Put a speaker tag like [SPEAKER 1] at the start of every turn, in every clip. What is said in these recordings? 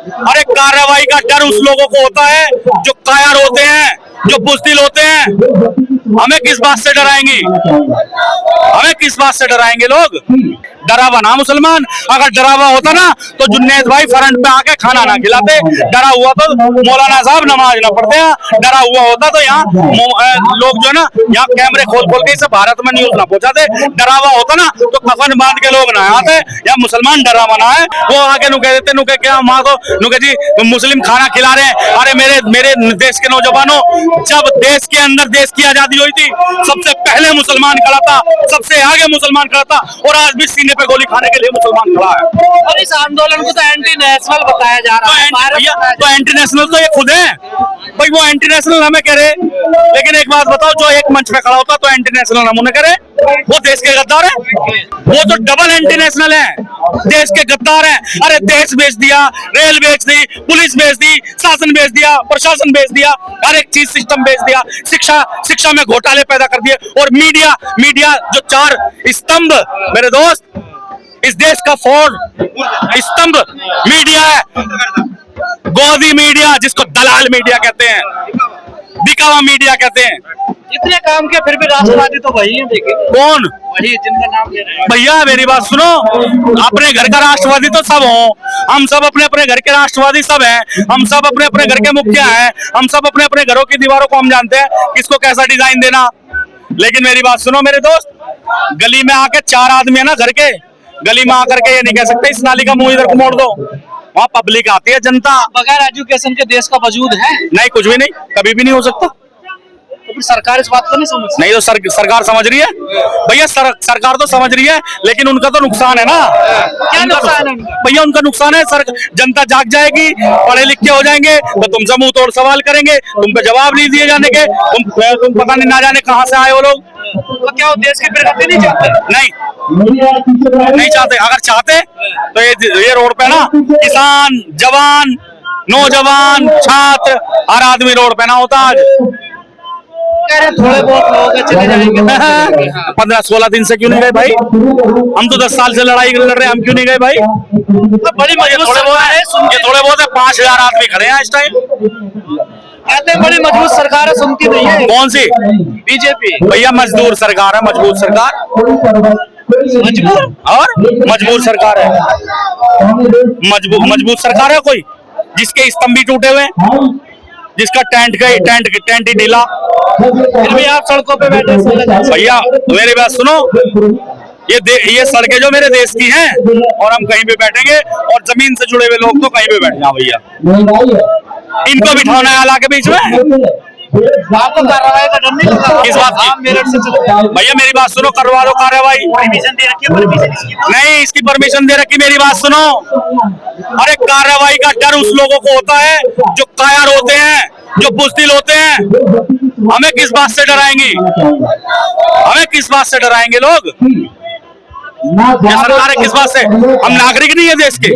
[SPEAKER 1] अरे कार्रवाई का डर उस लोगों को होता है जो कायर होते हैं, जो बुज़दिल होते हैं। हमें किस बात से डराएंगी? हमें किस बात से डराएंगे लोग? डरावा ना मुसलमान। अगर डरावा होता ना तो जुन्नैद भाई फ्रंट पे आके खाना ना खिलाते। डरा हुआ तो मौलाना साहब नमाज ना पढ़ते हैं। डरा हुआ होता तो यहाँ लोग जो है ना यहाँ कैमरे खोल खोल के इसे भारत में न्यूज ना पहुंचाते। डरावा होता ना तो कफन बांध के लोग ना आते। या मुसलमान डरावा ना है, वो आके नु कह देते, नु कह क्या माँ को नु कह जी मुस्लिम खाना खिला रहे हैं। अरे मेरे देश के नौजवानों, जब देश के अंदर देश की आजादी हुई थी सबसे पहले मुसलमान खड़ा था, सबसे आगे मुसलमान खड़ा था, और आज भी सीने पे गोली खाने के लिए मुसलमान खड़ा है।
[SPEAKER 2] और इस आंदोलन को तो एंटी नेशनल बताया जा रहा है।
[SPEAKER 1] तो एंटी नेशनल तो ये खुद है भाई। वो एंटी नेशनल हमें कह रहे, लेकिन एक बात बताओ, जो एक मंच पे खड़ा होता तो एंटी नेशनल हम उन्हें करे, वो देश के गद्दार है। वो तो डबल एंटी नेशनल है, देश के गद्दार है। अरे देश बेच दिया, रेल बेच दी, पुलिस बेच दी, शासन बेच दिया, प्रशासन बेच दिया, हर एक चीज सिस्टम बेच दिया, शिक्षा में घोटाले पैदा कर दिए। और मीडिया जो चार स्तंभ मेरे दोस्त इस देश का स्तंभ मीडिया है। गोदी मीडिया, जिसको दलाल मीडिया कहते हैं, दिखावा मीडिया कहते हैं।
[SPEAKER 2] इतने काम के फिर भी राष्ट्रवादी तो वही है। देखिए
[SPEAKER 1] कौन
[SPEAKER 2] वही जिनका नाम ले रहे हैं
[SPEAKER 1] भैया, मेरी बात सुनो। अपने घर का राष्ट्रवादी तो सब हो, हम सब अपने अपने घर के राष्ट्रवादी सब हैं, हम सब अपने अपने घर के मुखिया हैं, हम सब अपने अपने घरों की दीवारों को हम जानते हैं किसको कैसा डिजाइन देना। लेकिन मेरी बात सुनो मेरे दोस्त, गली में आके चार आदमी है ना, घर के गली में आकर के ये नहीं कह सकते इस नाली का मुंह इधर को मोड़ दो। वहाँ पब्लिक आती है, जनता।
[SPEAKER 2] बगैर एजुकेशन के देश का वजूद है
[SPEAKER 1] नहीं, कुछ भी नहीं, कभी भी नहीं हो सकता।
[SPEAKER 2] तो फिर सरकार इस बात को नहीं समझ
[SPEAKER 1] नहीं, तो सरकार समझ रही है भैया। सरकार तो समझ रही है, लेकिन उनका तो नुकसान है ना।
[SPEAKER 2] क्या नुकसान है
[SPEAKER 1] भैया? उनका नुकसान है। जनता जाग जाएगी, पढ़े लिखे हो जाएंगे तो तुमसे मुंह तोड़ सवाल करेंगे, तुम पे जवाब नहीं दिए जाने के। तुम पता नहीं ना जाने कहाँ से आए हो लोग।
[SPEAKER 2] तो क्या वो देश की प्रगति नहीं चाहते?
[SPEAKER 1] नहीं चाहते। अगर चाहते तो ये रोड पे ना किसान, जवान, नौजवान, छात्र, हर आदमी रोड पे ना होता आज।
[SPEAKER 2] थोड़े बहुत लोग चले जाएंगे।
[SPEAKER 1] 15-16 दिन से क्यों नहीं गए भाई? हम तो 10 साल से लड़ाई लड़ रहे हैं, हम क्यों नहीं गए भाई?
[SPEAKER 2] तो बड़ी मजबूत सरकार है।
[SPEAKER 1] ये थोड़े बहुत है, 5000 आदमी खड़े हैं इस टाइम।
[SPEAKER 2] कहते बड़ी मजबूत सरकार है, सुनती नहीं है।
[SPEAKER 1] कौन सी?
[SPEAKER 2] बीजेपी।
[SPEAKER 1] भैया मजदूर सरकार है, मजबूत सरकार। मजबूत सरकार है। मजबूत सरकार है कोई जिसके स्तंभ भी टूटे हुए, जिसका टेंट ही ढीला,
[SPEAKER 2] फिर भी आप सड़कों पे बैठे।
[SPEAKER 1] भैया मेरी बात सुनो, ये सड़कें जो मेरे देश की हैं, और हम कहीं भी बैठेंगे, और जमीन से जुड़े हुए लोग तो कहीं भी बैठ जाओ भैया। इनको बिठाना है हालांकि बीच में।
[SPEAKER 2] आपको कार्रवाई का डर नहीं लगा?
[SPEAKER 1] किस बात की?
[SPEAKER 2] मेरठ से
[SPEAKER 1] भैया मेरी बात सुनो, करवा दो कार्रवाई।
[SPEAKER 2] परमिशन दे रखी है? परमिशन
[SPEAKER 1] नहीं, इसकी परमिशन दे रखी। मेरी बात सुनो, अरे कार्रवाई का डर उस लोगों को होता है जो कायर होते हैं, जो बुज़दिल होते हैं। हमें किस बात से डराएंगी? हमें किस बात से डराएंगे लोग? ये सरकार है किस बात से? हम नागरिक नहीं है देश के,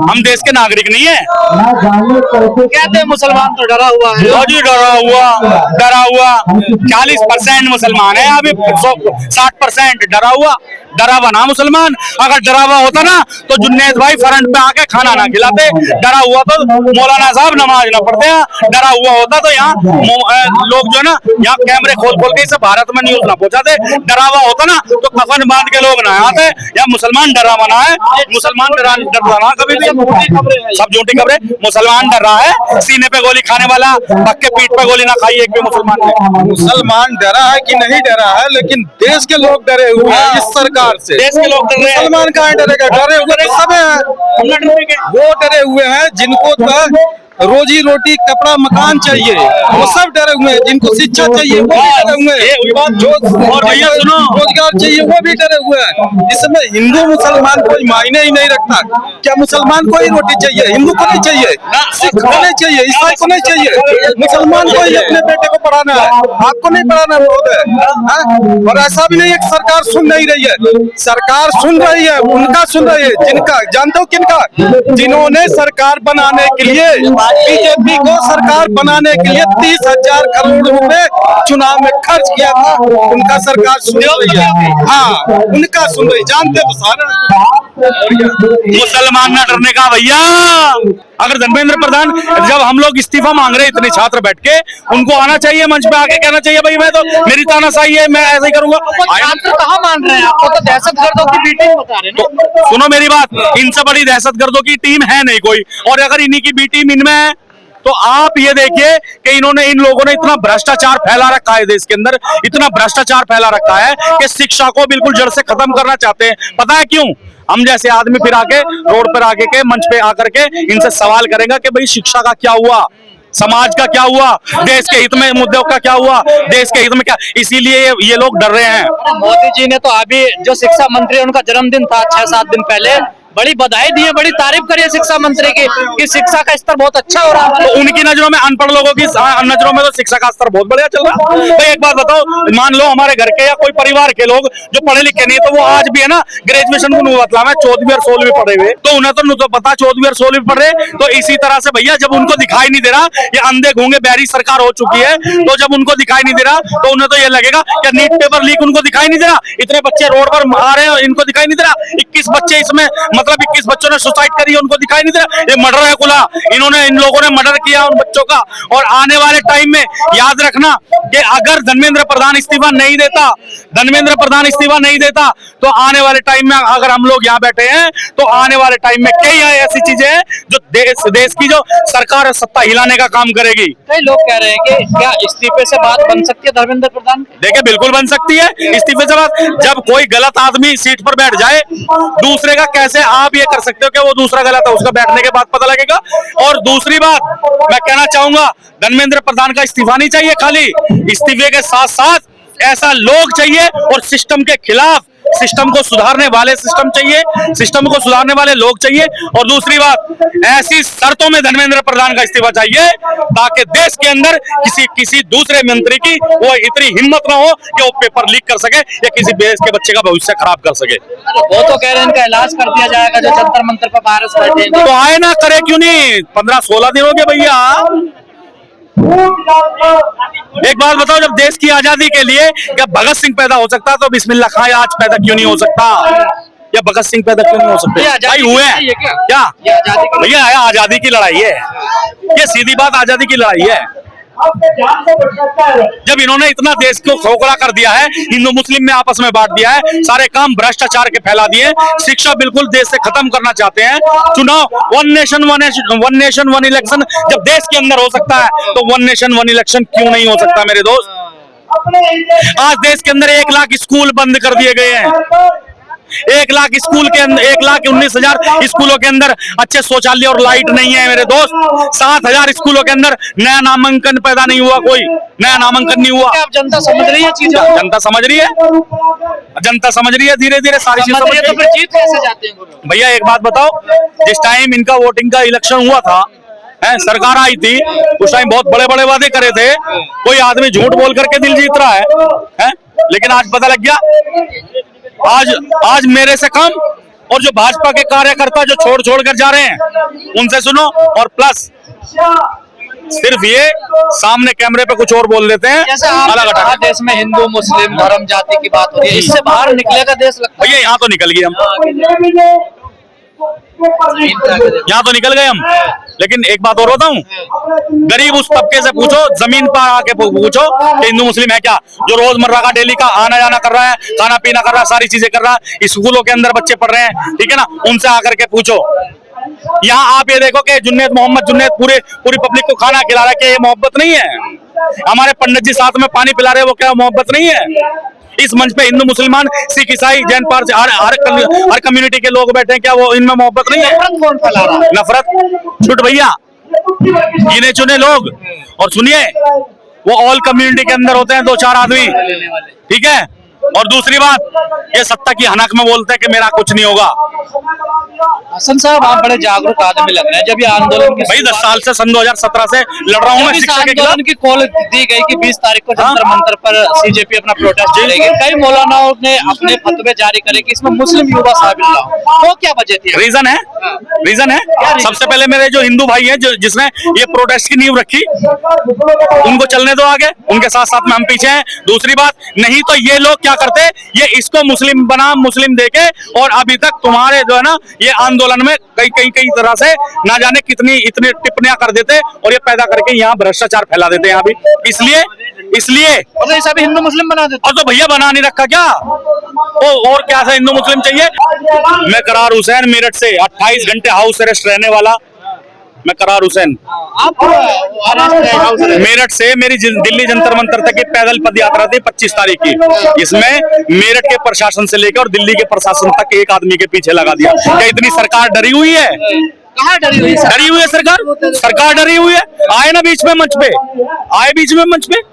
[SPEAKER 1] हम देश के नागरिक नहीं है।
[SPEAKER 2] कहते हैं मुसलमान तो डरा हुआ है।
[SPEAKER 1] जी डरा हुआ 40% मुसलमान है, अभी 60% डरा हुआ। डरावा ना मुसलमान। अगर डरावा होता ना तो जुन्नैद भाई फ्रंट पे आके खाना ना खिलाते। डरा हुआ तो मौलाना साहब नमाज ना पढ़ते हैं। डरा हुआ होता तो यहाँ लोग जो है ना यहाँ कैमरे खोल खोल के इसे भारत में न्यूज ना पहुंचाते। डरावा होता ना तो कफन बांध के लोग ना आते। या मुसलमान डरावा ना है, मुसलमान डरता ना कभी भी। सब झूठी खबरें। मुसलमान डर रहा है, सीने पे गोली खाने वाला, पक्के पीठ पे गोली ना खाई एक भी मुसलमान ने।
[SPEAKER 3] मुसलमान डरा है कि नहीं डरा है, लेकिन देश के लोग डरे हुए हैं इस सरकार से।
[SPEAKER 1] देश के लोग डर रहे हैं।
[SPEAKER 3] मुसलमान कहाँ डरेगा? डरे हुए तो सब हैं। वो डरे हुए हैं जिनको तो रोजी रोटी, कपड़ा, मकान चाहिए, वो सब डरे हुए हैं। जिनको शिक्षा चाहिए वो भी डरे हुए हैं। जो रोजगार चाहिए वो भी डरे हुए हैं। इसमें हिंदू मुसलमान कोई मायने ही नहीं रखता। क्या मुसलमान को ही रोटी चाहिए? हिंदू को नहीं चाहिए, सिख को नहीं चाहिए, ईसाई को नहीं चाहिए। मुसलमान को ही अपने बेटे को पढ़ाना है, आपको नहीं पढ़ाना बहुत है। और ऐसा भी नहीं है कि सरकार सुन नहीं रही है। सरकार सुन रही है, उनका सुन रही है। जिनका जानते हो किनका? जिन्होंने सरकार बनाने के लिए, बीजेपी को सरकार बनाने के लिए 30,000 करोड़ रुपए चुनाव में खर्च किया था, उनका सरकार सुन रही है। हाँ, उनका सुन रही। जानते तो सारे।
[SPEAKER 1] मुसलमान न डरने का भैया, अगर धर्मेंद्र प्रधान, जब हम लोग इस्तीफा मांग रहे हैं इतने छात्र बैठ के, उनको आना चाहिए मंच पे आके कहना चाहिए भाई मैं तो, मेरी तानाशाही है, मैं ऐसे ही करूंगा।
[SPEAKER 2] छात्र कहाँ मान रहे हैं? आपको तो दहशतगर्दों की बी टीम बता रहे हैं ना।
[SPEAKER 1] तो सुनो मेरी बात, इनसे बड़ी दहशतगर्दों की टीम है नहीं कोई, और अगर इन्हीं की बी टीम इनमें है तो आप ये देखिए कि इन लोगों ने इतना भ्रष्टाचार फैला रखा है देश के अंदर, इतना भ्रष्टाचार फैला रखा है कि शिक्षा को बिल्कुल जड़ से खत्म करना चाहते हैं। पता है क्यों? हम जैसे आदमी फिर आके रोड पर आके के मंच पे आकर के इनसे सवाल करेगा कि भाई शिक्षा का क्या हुआ, समाज का क्या हुआ, देश के हित में मुद्दों का क्या हुआ, देश के हित में क्या, इसीलिए ये लोग डर रहे हैं।
[SPEAKER 2] मोदी जी ने तो अभी जो शिक्षा मंत्री, उनका जन्मदिन था 6-7 दिन पहले, बड़ी बधाई दी है, बड़ी तारीफ करी है शिक्षा मंत्री की कि शिक्षा का स्तर बहुत अच्छा हो रहा है।
[SPEAKER 1] तो उनकी नजरों में, अनपढ़ लोगों की नजरों में तो शिक्षा का स्तर बहुत बढ़िया चल रहा है। तो एक बात बताओ, मान लो हमारे घर के या कोई परिवार के लोग जो पढ़े लिखे नहीं, तो वो आज भी है ना ग्रेजुएशन को मतलब है 14वीं और 16वीं पढ़े हुए, तो उन्हें तो पता 14वीं और 16वीं पढ़ रहे। तो इसी तरह से भैया जब उनको दिखाई नहीं दे रहा, ये अंधे गूंगे बहरी सरकार हो चुकी है, तो जब उनको दिखाई नहीं दे रहा तो उन्हें तो ये लगेगा कि नीट पेपर लीक उनको दिखाई नहीं दे रहा, इतने बच्चे रोड पर आ रहे हैं इनको दिखाई नहीं दे रहा, 21 बच्चे इसमें मतलब 21 बच्चों ने सुसाइड करी है उनको दिखाई नहीं दे रहा, ये मर्डर है खुला, इन लोगों ने मर्डर किया उन बच्चों का। और आने वाले टाइम में याद रखना कि अगर धर्मेंद्र प्रधान इस्तीफा नहीं देता, तो आने वाले टाइम में अगर हम लोग यहाँ बैठे हैं तो आने वाले टाइम में कई ऐसी चीजें हैं जो देश की जो सरकार है सत्ता हिलाने का काम करेगी।
[SPEAKER 2] कई लोग कह रहे हैं कि क्या इस्तीफे से बात बन सकती है धर्मेंद्र प्रधान?
[SPEAKER 1] देखिए बिल्कुल बन सकती है इस्तीफे से बात। जब कोई गलत आदमी सीट पर बैठ जाए, दूसरे का कैसे आप ये कर सकते हो कि वो दूसरा गलत है, उसका बैठने के बाद पता लगेगा। और दूसरी बात मैं कहना चाहूंगा, धर्मेंद्र प्रधान का इस्तीफा नहीं चाहिए, खाली इस्तीफे के साथ साथ ऐसा लोग चाहिए और सिस्टम के खिलाफ, सिस्टम को सुधारने वाले सिस्टम को सुधारने वाले लोग चाहिए। और दूसरी बात, ऐसी शर्तों में धर्मेंद्र प्रधान का इस्तीफा चाहिए ताकि देश के अंदर किसी दूसरे मंत्री की वो इतनी हिम्मत ना हो कि वो पेपर लीक कर सके या किसी देश के बच्चे का भविष्य खराब कर सके।
[SPEAKER 2] वो तो कह रहे हैं इनका इलाज कर दिया जाएगा, जो जंतर मंतर पर वायरस बैठे हैं।
[SPEAKER 1] तो आए ना, करे क्यों नहीं? 15-16 दिन हो गए भैया। एक बात बताओ, जब देश की आजादी के लिए क्या भगत सिंह पैदा हो सकता तो बिस्मिल्लाह खां आज पैदा क्यों नहीं हो सकता, या भगत सिंह पैदा क्यों नहीं हो सकते? भाई हुए हैं क्या भैया? आजादी की लड़ाई है ये, सीधी बात, आजादी की लड़ाई है। जब इन्होंने इतना देश को खोखला कर दिया है, हिंदू मुस्लिम में आपस में बांट दिया है, सारे काम भ्रष्टाचार के फैला दिए, शिक्षा बिल्कुल देश से खत्म करना चाहते हैं। चुनाव वन नेशन वन इलेक्शन जब देश के अंदर हो सकता है, तो 1 नेशन 1 इलेक्शन क्यों नहीं हो सकता मेरे दोस्त? आज देश के अंदर 1 लाख स्कूल बंद कर दिए गए हैं। 1 लाख स्कूल के अंदर 1,19,000 स्कूलों के अंदर अच्छे शौचालय और लाइट नहीं है मेरे दोस्त। 7,000 स्कूलों के अंदर नया नामांकन पैदा नहीं हुआ, कोई नया नामांकन नहीं हुआ।
[SPEAKER 2] आप जनता समझ रही है चीजें?
[SPEAKER 1] जनता समझ रही है धीरे धीरे सारी चीजें समझ रही है।
[SPEAKER 2] तो फिर जीत कैसे जाते हैं
[SPEAKER 1] भैया एक बात बताओ, जिस टाइम इनका वोटिंग का इलेक्शन हुआ था, सरकार आई थी, उस टाइम बहुत बड़े बड़े वादे करे थे, कोई आदमी झूठ बोल करके दिल जीत रहा है, लेकिन आज पता लग गया, आज मेरे से कम और जो भाजपा के कार्यकर्ता जो छोड़ कर जा रहे हैं उनसे सुनो, और प्लस सिर्फ ये सामने कैमरे पे कुछ और बोल देते हैं।
[SPEAKER 2] जैसे आप देश में हिंदू मुस्लिम धर्म जाति की बात हो रही है, इससे बाहर निकलेगा देश लगता है?
[SPEAKER 1] भैया यहाँ तो निकल गए हम, यहाँ तो निकल गए हम। लेकिन एक बात और बताऊं, गरीब उस तबके से पूछो, जमीन पर आके पूछो कि हिंदू मुस्लिम है क्या, जो रोजमर्रा का डेली का आना जाना कर रहा है, खाना पीना कर रहा है, सारी चीजें कर रहा है, स्कूलों के अंदर बच्चे पढ़ रहे हैं, ठीक है ना, उनसे आकर के पूछो। यहाँ आप ये देखो कि मोहम्मद जुन्नैद पूरी पब्लिक को खाना खिला रहा है, क्या ये मोहब्बत नहीं है? हमारे पंडित जी साथ में पानी पिला रहे हैं, वो क्या मोहब्बत नहीं है? इस मंच पे हिंदू मुसलमान सिख ईसाई जैन पारसी हर कम्युनिटी के लोग बैठे हैं, क्या वो इनमें मोहब्बत नहीं है?
[SPEAKER 2] कौन फैला रहा है
[SPEAKER 1] नफरत? छुट भैया, गिने चुने लोग, और सुनिए वो ऑल कम्युनिटी के अंदर होते हैं 2-4 आदमी, ठीक है। और दूसरी बात, ये सत्ता की हनक में बोलते हैं कि मेरा कुछ नहीं होगा।
[SPEAKER 2] हसन साहब, आप बड़े जागरूक आदमी लग रहे हैं। जब ये आंदोलन की
[SPEAKER 1] भाई 10 साल से, सन 2017 से लड़ रहा हूँ मैं शिक्षा के खिलाफ।
[SPEAKER 2] की कॉल दी गई कि 20 तारीख को जंतर मंतर पर सीजेपी अपना प्रोटेस्ट करेगी। कई मौलानाओं ने अपने फतवे जारी करे कि इसमें मुस्लिम युवा शामिल ना हो, वो क्या वजह थी?
[SPEAKER 1] रीजन है सबसे पहले मेरे जो हिंदू भाई हैं, जिसने ये प्रोटेस्ट की नींव रखी, उनको चलने दो आगे, उनके साथ साथ में हम पीछे हैं। दूसरी बात, नहीं तो ये लोग क्या करते, ये इसको मुस्लिम बना, मुस्लिम देके, और अभी तक तुम्हारे जो है ना ये आंदोलन में कई तरह से ना जाने कितनी इतनी टिप्पणियां कर देते और ये पैदा करके यहाँ भ्रष्टाचार फैला देते हैं यहाँ भी। इसलिए
[SPEAKER 2] मतलब इसे अभी हिंदू मुस्लिम बना देते
[SPEAKER 1] और तो भैया बना नहीं रखा क्या, और क्या सा हिंदू मुस्लिम चाहिए। मैं करार हुसैन, मेरठ से 28 घंटे हाउस अरेस्ट रहने वाला मैं करार हुसैन,
[SPEAKER 2] आप
[SPEAKER 1] मेरठ से मेरी दिल्ली जंतर मंतर तक की पैदल पद यात्रा थी 25 तारीख की। इसमें मेरठ के प्रशासन से लेकर और दिल्ली के प्रशासन तक एक आदमी के पीछे लगा दिया। क्या इतनी सरकार डरी हुई है?
[SPEAKER 2] कहाँ डरी हुई है?
[SPEAKER 1] डरी हुई है सरकार डरी हुई है। आए ना बीच में मंच पे, आए बीच में मंच पे